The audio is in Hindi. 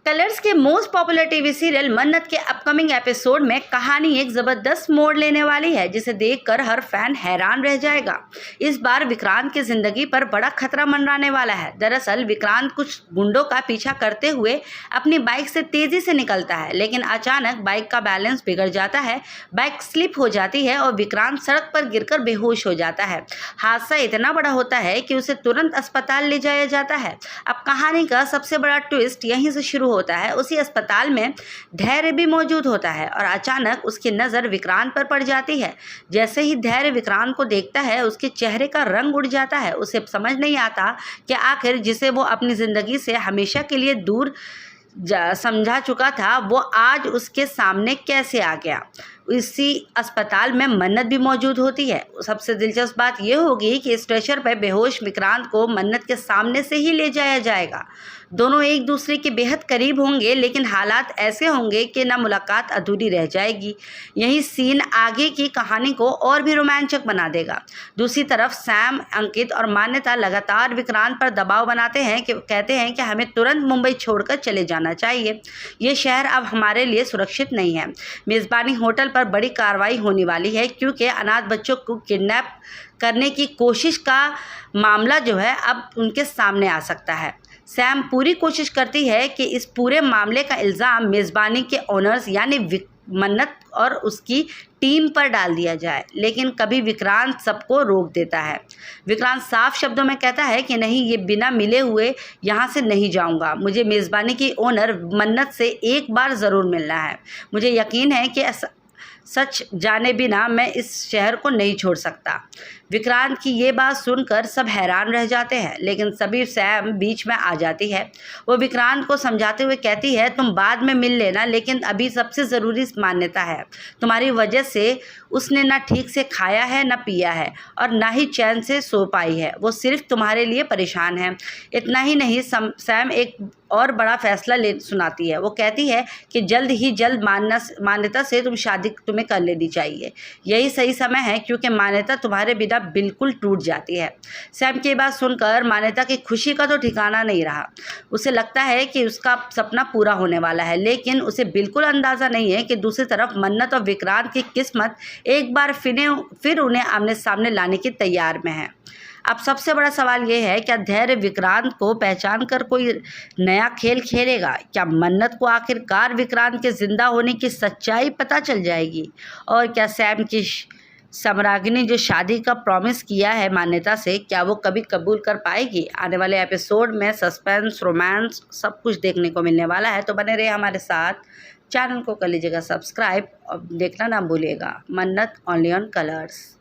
कलर्स के मोस्ट पॉपुलर टीवी सीरियल मन्नत के अपकमिंग एपिसोड में कहानी एक जबरदस्त मोड़ लेने वाली है जिसे देखकर हर फैन हैरान रह जाएगा। इस बार विक्रांत की जिंदगी पर बड़ा खतरा मंडराने वाला है। दरअसल विक्रांत कुछ गुंडों का पीछा करते हुए अपनी बाइक से तेजी से निकलता है, लेकिन अचानक बाइक का बैलेंस बिगड़ जाता है, बाइक स्लिप हो जाती है और विक्रांत सड़क पर गिरकर बेहोश हो जाता है। हादसा इतना बड़ा होता है कि उसे तुरंत अस्पताल ले जाया जाता है। अब कहानी का सबसे बड़ा ट्विस्ट यहीं से शुरू होता है। उसी अस्पताल में धैर्य भी मौजूद होता है और अचानक उसकी नज़र विक्रांत पर पड़ जाती है। जैसे ही धैर्य विक्रांत को देखता है उसके चेहरे का रंग उड़ जाता है। उसे समझ नहीं आता कि आखिर जिसे वो अपनी ज़िंदगी से हमेशा के लिए दूर समझा चुका था वो आज उसके सामने कैसे आ गया। इसी अस्पताल में मन्नत भी मौजूद होती है। सबसे दिलचस्प बात यह होगी कि स्ट्रेचर पर बेहोश विक्रांत को मन्नत के सामने से ही ले जाया जाएगा। दोनों एक दूसरे के बेहद करीब होंगे, लेकिन हालात ऐसे होंगे कि ना मुलाकात अधूरी रह जाएगी। यही सीन आगे की कहानी को और भी रोमांचक बना देगा। दूसरी तरफ सैम, अंकित और मान्यता लगातार विक्रांत पर दबाव बनाते हैं कि कहते हैं कि हमें तुरंत मुंबई छोड़कर चले जाना चाहिए। ये शहर अब हमारे लिए सुरक्षित नहीं है। मेज़बानी होटल पर बड़ी कार्रवाई होने वाली है क्योंकि अनाथ बच्चों को किडनैप करने की कोशिश का मामला जो है अब उनके सामने आ सकता है। सैम पूरी कोशिश करती है कि इस पूरे मामले का इल्ज़ाम मेज़बानी के ओनर्स यानी मन्नत और उसकी टीम पर डाल दिया जाए, लेकिन कभी विक्रांत सबको रोक देता है। विक्रांत साफ शब्दों में कहता है कि नहीं, ये बिना मिले हुए यहाँ से नहीं जाऊँगा। मुझे मेज़बानी की ओनर मन्नत से एक बार ज़रूर मिलना है। मुझे यकीन है कि सच जाने बिना मैं इस शहर को नहीं छोड़ सकता। विक्रांत की ये बात सुनकर सब हैरान रह जाते हैं, लेकिन सभी सैम बीच में आ जाती है। वो विक्रांत को समझाते हुए कहती है, तुम बाद में मिल लेना, लेकिन अभी सबसे ज़रूरी मान्यता है। तुम्हारी वजह से उसने ना ठीक से खाया है, ना पिया है और ना ही चैन से सो पाई है। वो सिर्फ तुम्हारे लिए परेशान है। इतना ही नहीं, सैम एक और बड़ा फैसला सुनाती है। वो कहती है कि जल्द ही जल्द मान्यता से शादी तुम्हें कर लेनी चाहिए। यही सही समय है क्योंकि मान्यता तुम्हारे बिना बिल्कुल टूट जाती है। सैम की बात सुनकर मान्यता की खुशी का तो ठिकाना नहीं रहा। उसे लगता है कि उसका सपना पूरा होने वाला है, लेकिन उसे बिल्कुल अंदाज़ा नहीं है कि दूसरी तरफ मन्नत और विक्रांत की किस्मत एक बार फिर उन्हें आमने सामने लाने की तैयार में है। अब सबसे बड़ा सवाल यह है, क्या धैर्य विक्रांत को पहचान कर कोई नया खेल खेलेगा? क्या मन्नत को आखिरकार विक्रांत के जिंदा होने की सच्चाई पता चल जाएगी? और क्या सैम की सम्राज्ञी जो शादी का प्रॉमिस किया है मान्यता से, क्या वो कभी कबूल कर पाएगी? आने वाले एपिसोड में सस्पेंस, रोमांस सब कुछ देखने को मिलने वाला है, तो बने रहे हमारे साथ। चैनल को कर लीजिएगा सब्सक्राइब और देखना ना भूलिएगा मन्नत ओनली ऑन कलर्स।